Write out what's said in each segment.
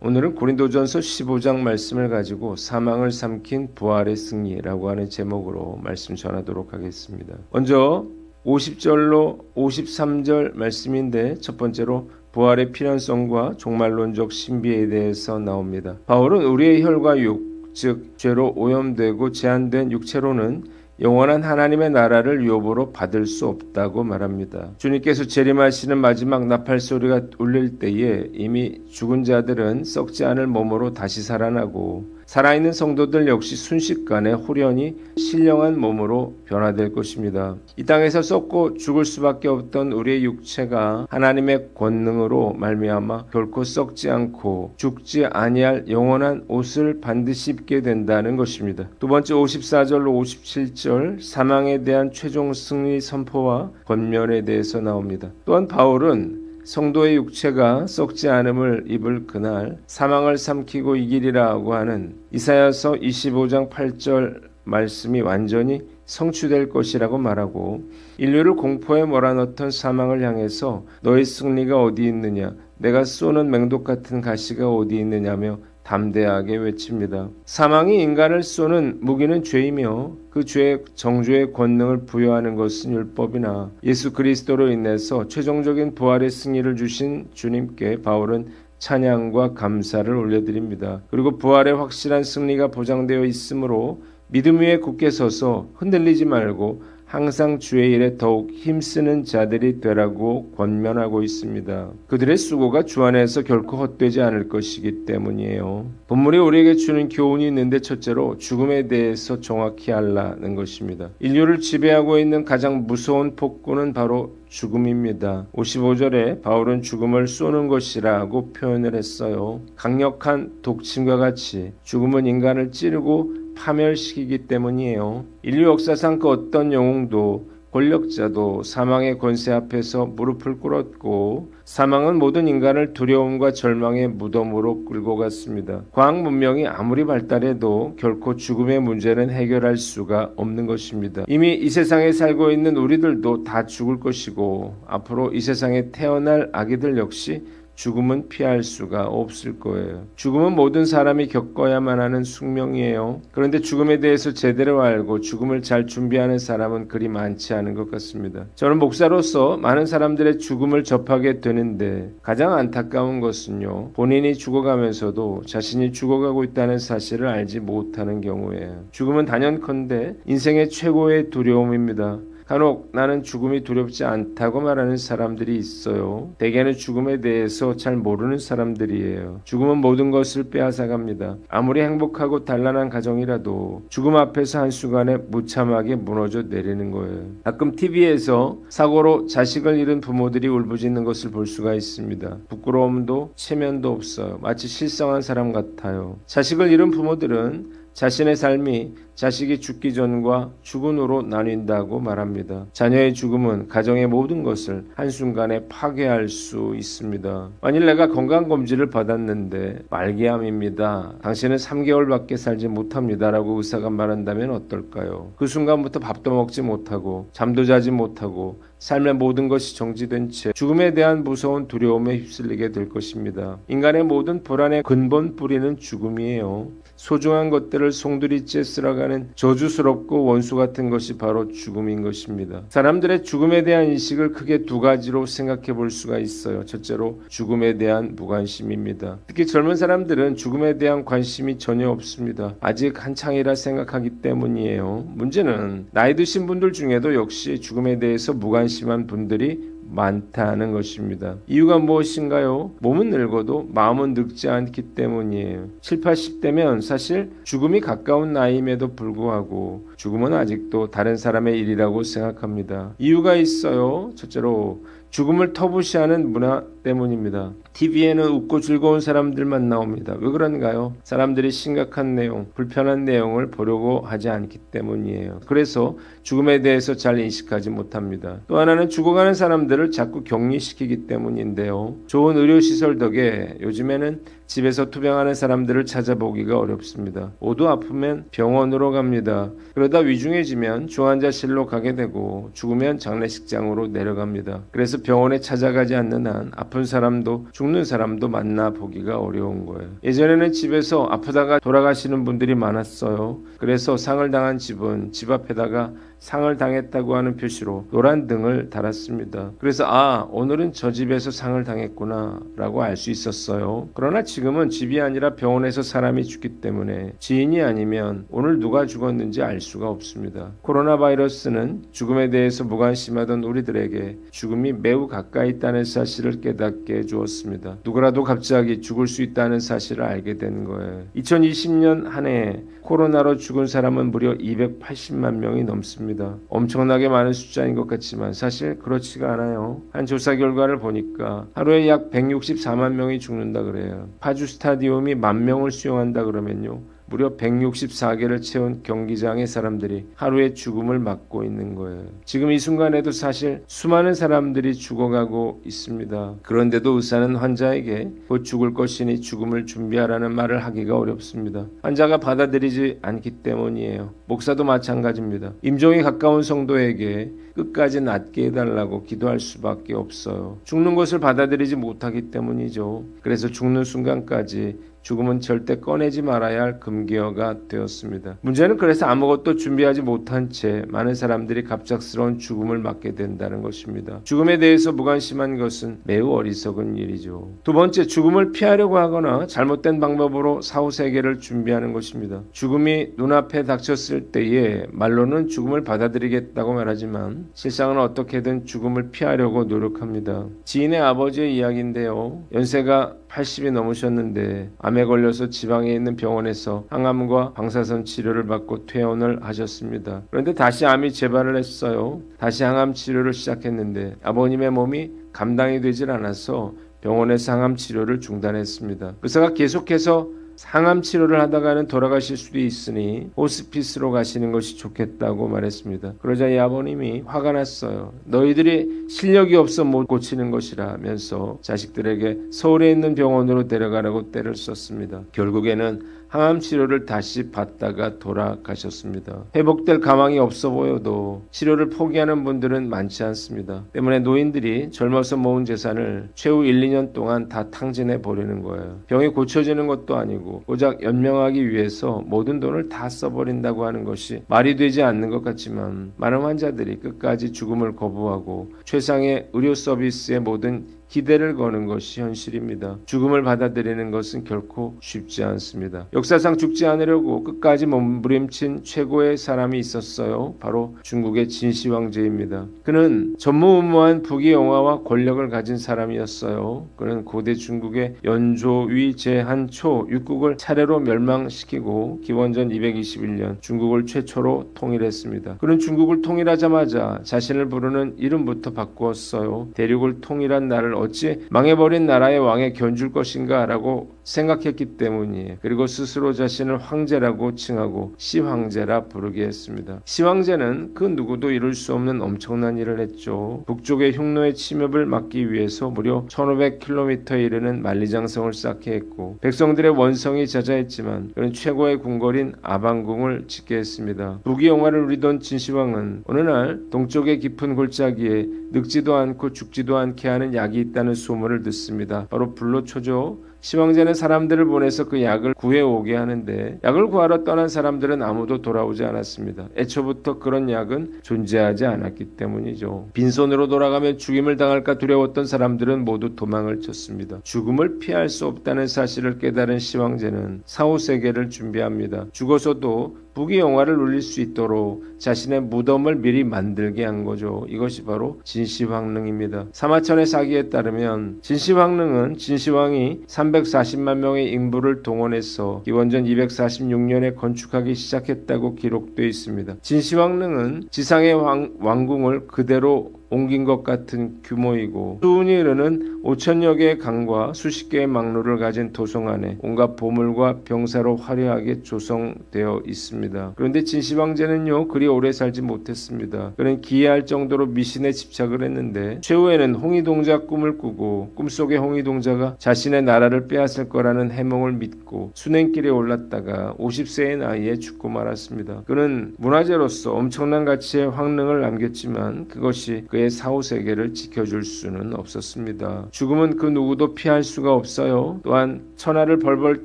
오늘은 고린도전서 15장 말씀을 가지고 사망을 삼킨 부활의 승리라고 하는 제목으로 말씀 전하도록 하겠습니다. 먼저 50절로 53절 말씀인데 첫 번째로 부활의 필연성과 종말론적 신비에 대해서 나옵니다. 바울은 우리의 혈과 육, 즉 죄로 오염되고 제한된 육체로는 영원한 하나님의 나라를 유업으로 받을 수 없다고 말합니다. 주님께서 재림하시는 마지막 나팔 소리가 울릴 때에 이미 죽은 자들은 썩지 않을 몸으로 다시 살아나고 살아있는 성도들 역시 순식간에 후련히 신령한 몸으로 변화될 것입니다. 이 땅에서 썩고 죽을 수밖에 없던 우리의 육체가 하나님의 권능으로 말미암아 결코 썩지 않고 죽지 아니할 영원한 옷을 반드시 입게 된다는 것입니다. 두 번째 54절로 57절 사망에 대한 최종 승리 선포와 권면에 대해서 나옵니다. 또한 바울은 성도의 육체가 썩지 않음을 입을 그날 사망을 삼키고 이기리라고 하는 이사야서 25장 8절 말씀이 완전히 성취될 것이라고 말하고 인류를 공포에 몰아넣던 사망을 향해서 너의 승리가 어디 있느냐 내가 쏘는 맹독 같은 가시가 어디 있느냐며 담대하게 외칩니다. 사망이 인간을 쏘는 무기는 죄이며 그 죄의 정죄의 권능을 부여하는 것은 율법이나 예수 그리스도로 인해서 최종적인 부활의 승리를 주신 주님께 바울은 찬양과 감사를 올려드립니다. 그리고 부활의 확실한 승리가 보장되어 있으므로 믿음 위에 굳게 서서 흔들리지 말고 항상 주의 일에 더욱 힘쓰는 자들이 되라고 권면하고 있습니다. 그들의 수고가 주 안에서 결코 헛되지 않을 것이기 때문이에요. 본문이 우리에게 주는 교훈이 있는데 첫째로 죽음에 대해서 정확히 알라는 것입니다. 인류를 지배하고 있는 가장 무서운 폭군은 바로 죽음입니다. 55절에 바울은 죽음을 쏘는 것이라고 표현을 했어요. 강력한 독침과 같이 죽음은 인간을 찌르고 파멸시키기 때문이에요. 인류 역사상 그 어떤 영웅도 권력자도 사망의 권세 앞에서 무릎을 꿇었고 사망은 모든 인간을 두려움과 절망의 무덤으로 끌고 갔습니다. 과학 문명이 아무리 발달해도 결코 죽음의 문제는 해결할 수가 없는 것입니다. 이미 이 세상에 살고 있는 우리들도 다 죽을 것이고 앞으로 이 세상에 태어날 아기들 역시 죽음은 피할 수가 없을 거예요. 죽음은 모든 사람이 겪어야만 하는 숙명이에요. 그런데 죽음에 대해서 제대로 알고 죽음을 잘 준비하는 사람은 그리 많지 않은 것 같습니다. 저는 목사로서 많은 사람들의 죽음을 접하게 되는데 가장 안타까운 것은요. 본인이 죽어가면서도 자신이 죽어가고 있다는 사실을 알지 못하는 경우예요. 죽음은 단연컨대 인생의 최고의 두려움입니다. 간혹 나는 죽음이 두렵지 않다고 말하는 사람들이 있어요. 대개는 죽음에 대해서 잘 모르는 사람들이에요. 죽음은 모든 것을 빼앗아갑니다. 아무리 행복하고 단란한 가정이라도 죽음 앞에서 한순간에 무참하게 무너져 내리는 거예요. 가끔 TV에서 사고로 자식을 잃은 부모들이 울부짖는 것을 볼 수가 있습니다. 부끄러움도 체면도 없어요. 마치 실성한 사람 같아요. 자식을 잃은 부모들은 자신의 삶이 자식이 죽기 전과 죽은 후로 나뉜다고 말합니다. 자녀의 죽음은 가정의 모든 것을 한순간에 파괴할 수 있습니다. 만일 내가 건강검진을 받았는데 말기암입니다. 당신은 3개월밖에 살지 못합니다. 라고 의사가 말한다면 어떨까요? 그 순간부터 밥도 먹지 못하고 잠도 자지 못하고 삶의 모든 것이 정지된 채 죽음에 대한 무서운 두려움에 휩쓸리게 될 것입니다. 인간의 모든 불안의 근본 뿌리는 죽음이에요. 소중한 것들을 송두리째 쓸어가는 저주스럽고 원수 같은 것이 바로 죽음인 것입니다. 사람들의 죽음에 대한 인식을 크게 두 가지로 생각해 볼 수가 있어요. 첫째로 죽음에 대한 무관심입니다. 특히 젊은 사람들은 죽음에 대한 관심이 전혀 없습니다. 아직 한창이라 생각하기 때문이에요. 문제는 나이 드신 분들 중에도 역시 죽음에 대해서 무관심한 분들이 많다는 것입니다. 이유가 무엇인가요? 몸은 늙어도 마음은 늙지 않기 때문이에요. 7, 80대면 사실 죽음이 가까운 나이임에도 불구하고 죽음은 아직도 다른 사람의 일이라고 생각합니다. 이유가 있어요. 첫째로 죽음을 터부시하는 문화 때문입니다. TV에는 웃고 즐거운 사람들만 나옵니다. 왜 그런가요? 사람들이 심각한 내용, 불편한 내용을 보려고 하지 않기 때문이에요. 그래서 죽음에 대해서 잘 인식하지 못합니다. 또 하나는 죽어가는 사람들을 자꾸 격리시키기 때문인데요. 좋은 의료시설 덕에 요즘에는 집에서 투병하는 사람들을 찾아보기가 어렵습니다. 모두 아프면 병원으로 갑니다. 그러다 위중해지면 중환자실로 가게 되고 죽으면 장례식장으로 내려갑니다. 그래서 병원에 찾아가지 않는 한 아픈 사람도 죽는 사람도 만나보기가 어려운 거예요. 예전에는 집에서 아프다가 돌아가시는 분들이 많았어요. 그래서 상을 당한 집은 집 앞에다가 상을 당했다고 하는 표시로 노란 등을 달았습니다. 그래서 오늘은 저 집에서 상을 당했구나 라고 알 수 있었어요. 그러나 지금은 집이 아니라 병원에서 사람이 죽기 때문에 지인이 아니면 오늘 누가 죽었는지 알 수가 없습니다. 코로나 바이러스는 죽음에 대해서 무관심하던 우리들에게 죽음이 매우 가까이 있다는 사실을 깨닫게 해주었습니다. 누구라도 갑자기 죽을 수 있다는 사실을 알게 된 거예요. 2020년 한 해에 코로나로 죽은 사람은 무려 280만 명이 넘습니다. 엄청나게 많은 숫자인 것 같지만 사실 그렇지가 않아요. 한 조사 결과를 보니까 하루에 약 164만 명이 죽는다 그래요. 파주 스타디움이 10,000명을 수용한다 그러면요. 무려 164개를 채운 경기장의 사람들이 하루에 죽음을 맞고 있는 거예요. 지금 이 순간에도 사실 수많은 사람들이 죽어가고 있습니다. 그런데도 의사는 환자에게 곧 죽을 것이니 죽음을 준비하라는 말을 하기가 어렵습니다. 환자가 받아들이지 않기 때문이에요. 목사도 마찬가지입니다. 임종이 가까운 성도에게 끝까지 낫게 해달라고 기도할 수밖에 없어요. 죽는 것을 받아들이지 못하기 때문이죠. 그래서 죽는 순간까지 죽음은 절대 꺼내지 말아야 할 금기어가 되었습니다. 문제는 그래서 아무것도 준비하지 못한 채 많은 사람들이 갑작스러운 죽음을 맞게 된다는 것입니다. 죽음에 대해서 무관심한 것은 매우 어리석은 일이죠. 두 번째, 죽음을 피하려고 하거나 잘못된 방법으로 사후세계를 준비하는 것입니다. 죽음이 눈앞에 닥쳤을 때에 말로는 죽음을 받아들이겠다고 말하지만 실상은 어떻게든 죽음을 피하려고 노력합니다. 지인의 아버지의 이야기인데요. 연세가 80이 넘으셨는데 암에 걸려서 지방에 있는 병원에서 항암과 방사선 치료를 받고 퇴원을 하셨습니다. 그런데 다시 암이 재발을 했어요. 다시 항암 치료를 시작했는데 아버님의 몸이 감당이 되질 않아서 병원에서 항암 치료를 중단했습니다. 의사가 계속해서 항암 치료를 하다가는 돌아가실 수도 있으니 호스피스로 가시는 것이 좋겠다고 말했습니다. 그러자 이 아버님이 화가 났어요. 너희들이 실력이 없어 못 고치는 것이라면서 자식들에게 서울에 있는 병원으로 데려가라고 때를 썼습니다. 결국에는 항암 치료를 다시 받다가 돌아가셨습니다. 회복될 가망이 없어 보여도 치료를 포기하는 분들은 많지 않습니다. 때문에 노인들이 젊어서 모은 재산을 최후 1, 2년 동안 다 탕진해 버리는 거예요. 병이 고쳐지는 것도 아니고 고작 연명하기 위해서 모든 돈을 다 써버린다고 하는 것이 말이 되지 않는 것 같지만 많은 환자들이 끝까지 죽음을 거부하고 최상의 의료 서비스의 모든 기대를 거는 것이 현실입니다. 죽음을 받아들이는 것은 결코 쉽지 않습니다. 역사상 죽지 않으려고 끝까지 몸부림친 최고의 사람이 있었어요. 바로 중국의 진시 황제입니다. 그는 전무후무한 부귀영화와 권력을 가진 사람이었어요. 그는 고대 중국의 연조, 위, 제, 한, 초 6국을 차례로 멸망시키고 기원전 221년 중국을 최초로 통일했습니다. 그는 중국을 통일하자마자 자신을 부르는 이름부터 바꾸었어요. 대륙을 통일한 나를 어찌 망해버린 나라의 왕에 견줄 것인가 라고 생각했기 때문이에요. 그리고 스스로 자신을 황제라고 칭하고 시황제라 부르게 했습니다. 시황제는 그 누구도 이룰 수 없는 엄청난 일을 했죠. 북쪽의 흉노의 침입을 막기 위해서 무려 1500km에 이르는 만리장성을 쌓게 했고 백성들의 원성이 자자했지만 그는 최고의 궁궐인 아방궁을 짓게 했습니다. 부귀영화를 누리던 진시황은 어느 날 동쪽의 깊은 골짜기에 늙지도 않고 죽지도 않게 하는 약이 있다는 소문을 듣습니다. 바로 불로초죠. 시황제는 사람들을 보내서 그 약을 구해오게 하는데 약을 구하러 떠난 사람들은 아무도 돌아오지 않았습니다. 애초부터 그런 약은 존재하지 않았기 때문이죠. 빈손으로 돌아가면 죽임을 당할까 두려웠던 사람들은 모두 도망을 쳤습니다. 죽음을 피할 수 없다는 사실을 깨달은 시황제는 사후세계를 준비합니다. 죽어서도 부귀영화를 누릴 수 있도록 자신의 무덤을 미리 만들게 한 거죠. 이것이 바로 진시황릉입니다. 사마천의 사기에 따르면 진시황릉은 진시황이 340만 명의 인부를 동원해서 기원전 246년에 건축하기 시작했다고 기록되어 있습니다. 진시황릉은 지상의 왕궁을 그대로 옮긴 것 같은 규모이고 수운이 흐르는 5천여 개의 강과 수십 개의 막로를 가진 도성 안에 온갖 보물과 병사로 화려하게 조성되어 있습니다. 그런데 진시 황제는요 그리 오래 살지 못했습니다. 그는 기이할 정도로 미신에 집착을 했는데 최후에는 홍위동자 꿈을 꾸고 꿈속의 홍위동자가 자신의 나라를 빼앗을 거라는 해몽을 믿고 순행길에 올랐다가 50세의 나이에 죽고 말았습니다. 그는 문화재로서 엄청난 가치의 황릉을 남겼지만 그것이 그의 사후세계를 지켜줄 수는 없었습니다. 죽음은 그 누구도 피할 수가 없어요. 또한 천하를 벌벌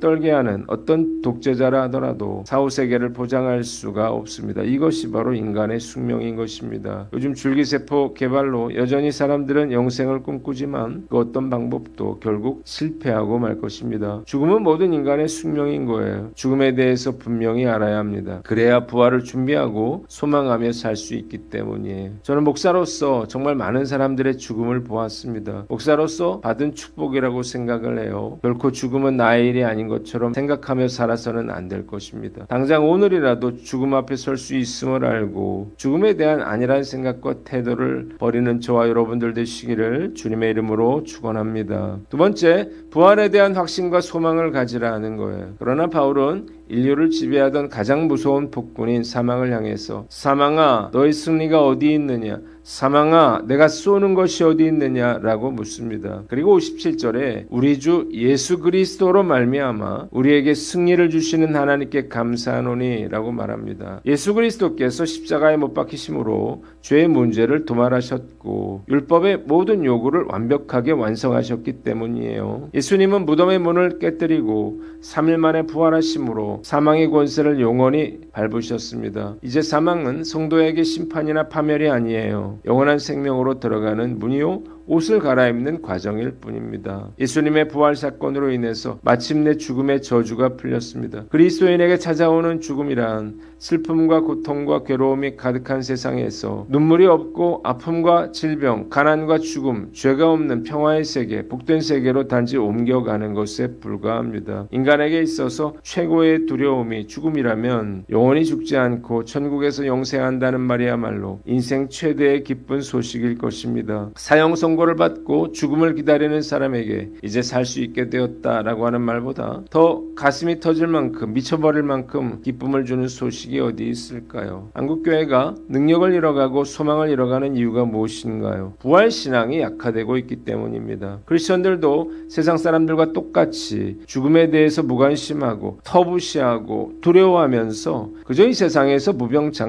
떨게 하는 어떤 독재자라 하더라도 사후세계를 보장할 수가 없습니다. 이것이 바로 인간의 숙명인 것입니다. 요즘 줄기세포 개발로 여전히 사람들은 영생을 꿈꾸지만 그 어떤 방법도 결국 실패하고 말 것입니다. 죽음은 모든 인간의 숙명인 거예요. 죽음에 대해서 분명히 알아야 합니다. 그래야 부활을 준비하고 소망하며 살 수 있기 때문이에요. 저는 목사로서 정말 많은 사람들의 죽음을 보았습니다. 목사로서 받은 축복이라고 생각을 해요. 결코 죽음은 나의 일이 아닌 것처럼 생각하며 살아서는 안 될 것입니다. 당장 오늘이라도 죽음 앞에 설 수 있음을 알고 죽음에 대한 안일한 생각과 태도를 버리는 저와 여러분들 되시기를 주님의 이름으로 축원합니다. 두 번째, 부활에 대한 확신과 소망을 가지라 하는 거예요. 그러나 바울은 인류를 지배하던 가장 무서운 폭군인 사망을 향해서 사망아 너의 승리가 어디 있느냐, 사망아 내가 쏘는 것이 어디 있느냐라고 묻습니다. 그리고 57절에 우리 주 예수 그리스도로 말미암아 우리에게 승리를 주시는 하나님께 감사하노니 라고 말합니다. 예수 그리스도께서 십자가에 못 박히심으로 죄의 문제를 도말하셨고 율법의 모든 요구를 완벽하게 완성하셨기 때문이에요. 예수님은 무덤의 문을 깨뜨리고 3일 만에 부활하심으로 사망의 권세를 영원히 밟으셨습니다. 이제 사망은 성도에게 심판이나 파멸이 아니에요. 영원한 생명으로 들어가는 문이요 옷을 갈아입는 과정일 뿐입니다. 예수님의 부활 사건으로 인해서 마침내 죽음의 저주가 풀렸습니다. 그리스도인에게 찾아오는 죽음이란 슬픔과 고통과 괴로움이 가득한 세상에서 눈물이 없고 아픔과 질병, 가난과 죽음, 죄가 없는 평화의 세계, 복된 세계로 단지 옮겨가는 것에 불과합니다. 인간에게 있어서 최고의 두려움이 죽음이라면 영원히 죽지 않고 천국에서 영생한다는 말이야말로 인생 최대의 기쁜 소식일 것입니다. 사형 선고를 받고 죽음을 기다리는 사람에게 이제 살 수 있게 되었다라고 하는 말보다 더 가슴이 터질 만큼 미쳐버릴 만큼 기쁨을 주는 소식이 어디 있을까요? 한국교회가 능력을 잃어가고 소망을 잃어가는 이유가 무엇인가요? 부활신앙이 약화되고 있기 때문입니다. 크리스천들도 세상 사람들과 똑같이 죽음에 대해서 무관심하고 터부시하고 두려워하면서 그저 이 세상에서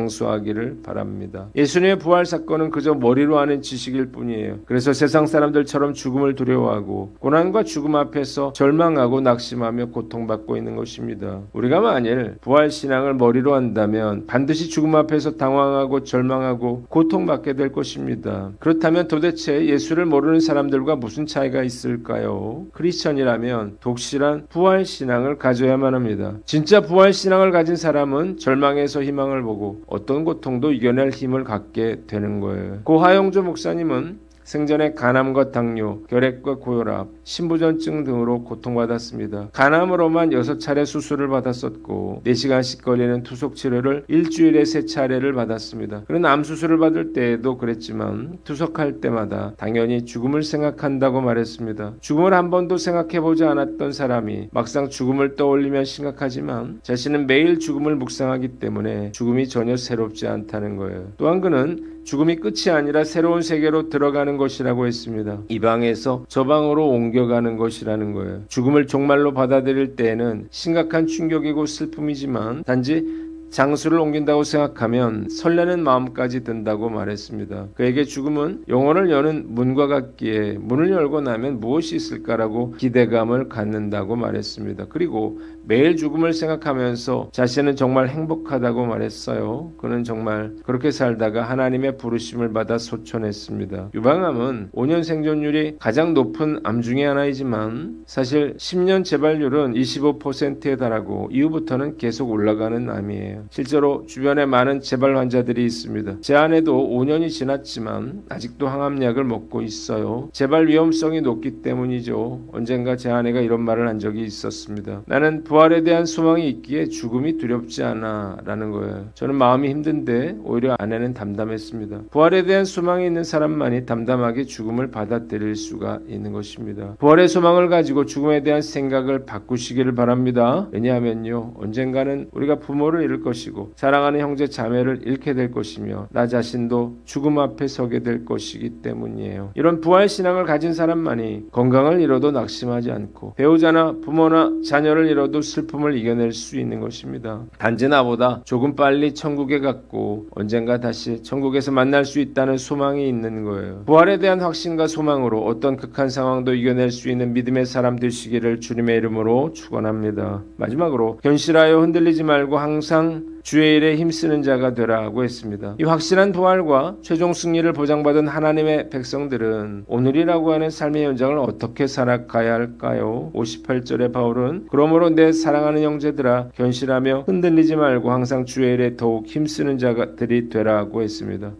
무병장수하기를 바랍니다. 예수님의 부활 사건은 그저 머리로 아는 지식일 뿐이에요. 그래서 세상 사람들처럼 죽음을 두려워하고 고난과 죽음 앞에서 절망하고 낙심하며 고통받고 있는 것입니다. 우리가 만일 부활신앙을 머리로 한다면 반드시 죽음 앞에서 당황하고 절망하고 고통받게 될 것입니다. 그렇다면 도대체 예수를 모르는 사람들과 무슨 차이가 있을까요? 크리스천이라면 독실한 부활신앙을 가져야만 합니다. 진짜 부활신앙을 가진 사람은 절망에서 희망을 보고 어떤 고통도 이겨낼 힘을 갖게 되는 거예요. 고 하영조 목사님은 생전에 간암과 당뇨, 결핵과 고혈압, 신부전증 등으로 고통받았습니다. 간암으로만 6차례 수술을 받았었고 4시간씩 걸리는 투석치료를 일주일에 3차례를 받았습니다. 그는 암수술을 받을 때에도 그랬지만 투석할 때마다 당연히 죽음을 생각한다고 말했습니다. 죽음을 한 번도 생각해보지 않았던 사람이 막상 죽음을 떠올리면 심각하지만 자신은 매일 죽음을 묵상하기 때문에 죽음이 전혀 새롭지 않다는 거예요. 또한 그는 죽음이 끝이 아니라 새로운 세계로 들어가는 것이라고 했습니다. 이 방에서 저 방으로 옮겨가는 것이라는 거예요. 죽음을 종말로 받아들일 때에는 심각한 충격이고 슬픔이지만 단지 장수를 옮긴다고 생각하면 설레는 마음까지 든다고 말했습니다. 그에게 죽음은 영혼을 여는 문과 같기에 문을 열고 나면 무엇이 있을까라고 기대감을 갖는다고 말했습니다. 그리고 매일 죽음을 생각하면서 자신은 정말 행복하다고 말했어요. 그는 정말 그렇게 살다가 하나님의 부르심을 받아 소천했습니다. 유방암은 5년 생존율이 가장 높은 암 중에 하나이지만 사실 10년 재발률은 25%에 달하고 이후부터는 계속 올라가는 암이에요. 때문이에요. 실제로 주변에 많은 재발 환자들이 있습니다. 제 아내도 5년이 지났지만 아직도 항암약을 먹고 있어요. 재발 위험성이 높기 때문이죠. 언젠가 제 아내가 이런 말을 한 적이 있었습니다. 나는 부활에 대한 소망이 있기에 죽음이 두렵지 않아 라는 거예요. 저는 마음이 힘든데 오히려 아내는 담담했습니다. 부활에 대한 소망이 있는 사람만이 담담하게 죽음을 받아들일 수가 있는 것입니다. 부활의 소망을 가지고 죽음에 대한 생각을 바꾸시기를 바랍니다. 왜냐하면요, 언젠가는 우리가 부모를 잃을 것이고 사랑하는 형제 자매를 잃게 될 것이며 나 자신도 죽음 앞에 서게 될 것이기 때문이에요. 이런 부활 신앙을 가진 사람만이 건강을 잃어도 낙심하지 않고 배우자나 부모나 자녀를 잃어도 슬픔을 이겨낼 수 있는 것입니다. 단지 나보다 조금 빨리 천국에 갔고 언젠가 다시 천국에서 만날 수 있다는 소망이 있는 거예요. 부활에 대한 확신과 소망으로 어떤 극한 상황도 이겨낼 수 있는 믿음의 사람 되시기를 주님의 이름으로 축원합니다. 마지막으로 견실하여 흔들리지 말고 항상 주의 일에 힘쓰는 자가 되라고 했습니다. 이 확실한 부활과 최종 승리를 보장받은 하나님의 백성들은 오늘이라고 하는 삶의 현장을 어떻게 살아가야 할까요? 58절에 바울은 그러므로 내 사랑하는 형제들아 견실하며 흔들리지 말고 항상 주의 일에 더욱 힘쓰는 자들이 되라고 했습니다.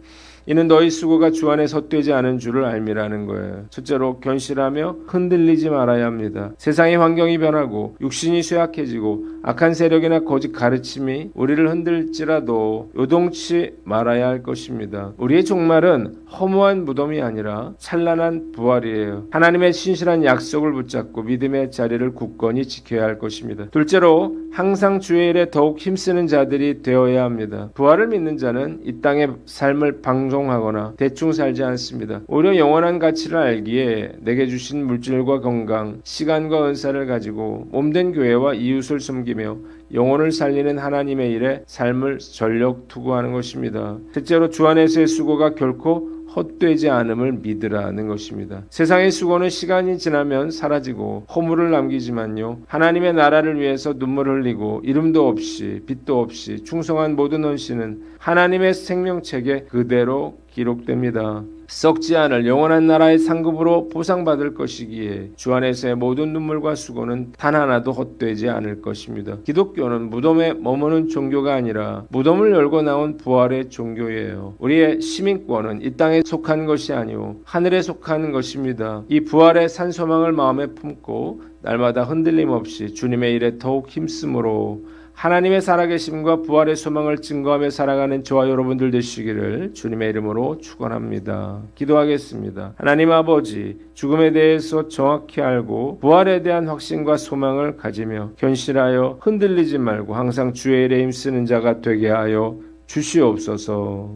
이는 너희 수고가 주 안에 헛되지 않은 줄을 알미라는 거예요. 첫째로 견실하며 흔들리지 말아야 합니다. 세상의 환경이 변하고 육신이 쇠약해지고 악한 세력이나 거짓 가르침이 우리를 흔들지라도 요동치 말아야 할 것입니다. 우리의 종말은 허무한 무덤이 아니라 찬란한 부활이에요. 하나님의 신실한 약속을 붙잡고 믿음의 자리를 굳건히 지켜야 할 것입니다. 둘째로 항상 주의 일에 더욱 힘쓰는 자들이 되어야 합니다. 부활을 믿는 자는 이 땅의 삶을 방종하거나 대충 살지 않습니다. 오히려 영원한 가치를 알기에 내게 주신 물질과 건강, 시간과 은사를 가지고 몸된 교회와 이웃을 섬기며 영혼을 살리는 하나님의 일에 삶을 전력 투구하는 것입니다. 셋째로 주 안에서의 수고가 결코 헛되지 않음을 믿으라는 것입니다. 세상의 수고는 시간이 지나면 사라지고 허물을 남기지만요, 하나님의 나라를 위해서 눈물 흘리고 이름도 없이 빚도 없이 충성한 모든 헌신은 하나님의 생명책에 그대로 기록됩니다. 썩지 않을 영원한 나라의 상급으로 보상받을 것이기에 주 안에서의 모든 눈물과 수고는 단 하나도 헛되지 않을 것입니다. 기독교는 무덤에 머무는 종교가 아니라 무덤을 열고 나온 부활의 종교예요. 우리의 시민권은 이 땅에 속한 것이 아니오 하늘에 속한 것입니다. 이 부활의 산 소망을 마음에 품고 날마다 흔들림 없이 주님의 일에 더욱 힘쓰므로 하나님의 살아계심과 부활의 소망을 증거하며 살아가는 저와 여러분들 되시기를 주님의 이름으로 축원합니다. 기도하겠습니다. 하나님 아버지, 죽음에 대해서 정확히 알고 부활에 대한 확신과 소망을 가지며 견실하여 흔들리지 말고 항상 주의 일에 힘쓰는 자가 되게 하여 주시옵소서.